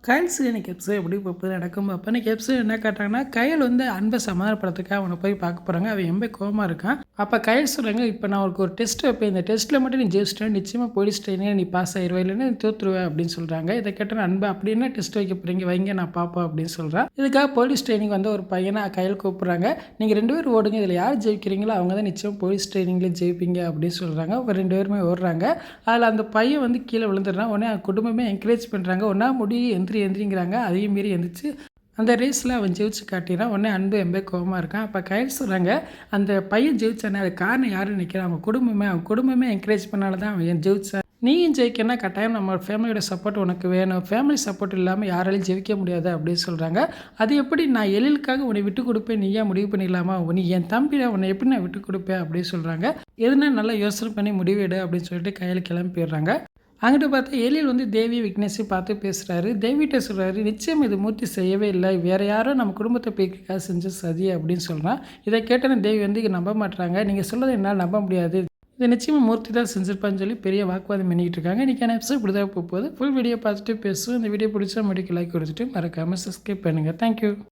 கயல் இன்னைக்கு எபிசோட் எப்படி போகுது நடக்கும் அப்போ இன்னைக்கு எபிசோட் என்ன காட்டுறாங்கன்னா கயல் வந்து அன்பை சமாதானப்படுறதுக்காக அவனை போய் பார்க்க போகிறாங்க. அவன் எம்ப கோவமாக இருக்கான். அப்போ கயல் சொல்கிறாங்க, இப்போ நான் உனக்கு ஒரு டெஸ்ட் வைப்பேன், இந்த டெஸ்ட்டில் மட்டும் நீ ஜெயிச்சிட்டேன் நிச்சயமாக போலீஸ் ட்ரைனிங் நீ பாஸ் ஆயிடுவா, இல்லைன்னா நீ தோற்றுருவேன் அப்படின்னு சொல்கிறாங்க. இதை கேட்டால் அன்பை அப்படின்னா டெஸ்ட் வைக்க போகிறீங்க வைங்க நான் பார்ப்பேன் அப்படின்னு சொல்கிறான். இதுக்காக போலீஸ் ட்ரைனிங் வந்து ஒரு பையனை கயல் கூப்பிட்றாங்க. நீங்கள் 2 பேரும் ஓடுங்க, இதில் யார் ஜெயிக்கிறீங்களோ அவங்க தான் நிச்சயம் போலீஸ் ட்ரைனிங்லேயே ஜெயிப்பீங்க அப்படின்னு சொல்கிறாங்க. ஒரு 2 பேருமே ஓடுறாங்க. அதில் அந்த பையன் வந்து கீழே விழுந்துடுறான். உடனே குடும்பமே என்கரேஜ் பண்ணுறாங்க, ஒன்றா முடி எந்திரிங்கிறாங்க. அதையும் மீறி எந்திரிச்சு அந்த ரேஸில் அவன் ஜெயிச்சு காட்டினான். உடனே அன்பு எம்பே கோவமாக இருக்கான். அப்போ கயல் சொல்கிறாங்க, அந்த பையன் ஜெயிச்சானே அது காரணம் யாருன்னு நினைக்கிறான், அவன் குடும்பமே என்கரேஜ் பண்ணால தான் அவன் ஜெயிச்சான். நீயும் ஜெயிக்கன்னா கட்டாயம் நம்ம ஃபேமிலியோட சப்போர்ட் உனக்கு வேணும், ஃபேமிலி சப்போர்ட் இல்லாமல் யாராலையும் ஜெயிக்க முடியாது அப்படின்னு சொல்கிறாங்க. அது எப்படி நான் எழிலுக்காக உன்னை விட்டு கொடுப்பேன், நீயா முடிவு பண்ணிடலாமா, நீ என் தம்பி உன்னை எப்படி நான் விட்டு கொடுப்பேன் அப்படின்னு சொல்கிறாங்க. எதுனா நல்லா யோசனை பண்ணி முடிவெடு அப்படின்னு சொல்லிட்டு கையில் கிளம்பிடுறாங்க. அங்கிட்டு பார்த்தா எழில் வந்து தேவி விக்னேஷையும் பார்த்து பேசுகிறாரு. தேவிகிட்ட சொல்கிறாரு, நிச்சயம் இது மூர்த்தி செய்யவே இல்லை, வேறு யாரோ நம்ம குடும்பத்தை பேய்க்காக செஞ்ச சதி அப்படின்னு சொல்கிறான். இதை கேட்டேன்னு தேவி வந்து நம்ப மாட்டுறாங்க. நீங்கள் சொல்கிறத என்னால் நம்ப முடியாது, இதை நிச்சயமாக மூர்த்தி தான் செஞ்சுருப்பான்னு சொல்லி பெரிய வாக்குவாதம் பண்ணிக்கிட்டு இருக்காங்க. இன்றைக்கான எபிசோட் இப்படி தான் போகுது. ஃபுல் வீடியோ பார்த்துட்டு பேசுவோம். இந்த வீடியோ பிடிச்சா முடிக்க லைக் கொடுத்துட்டு மறக்காமல் சப்ஸ்கிரைப் பண்ணுங்கள். தேங்க்யூ.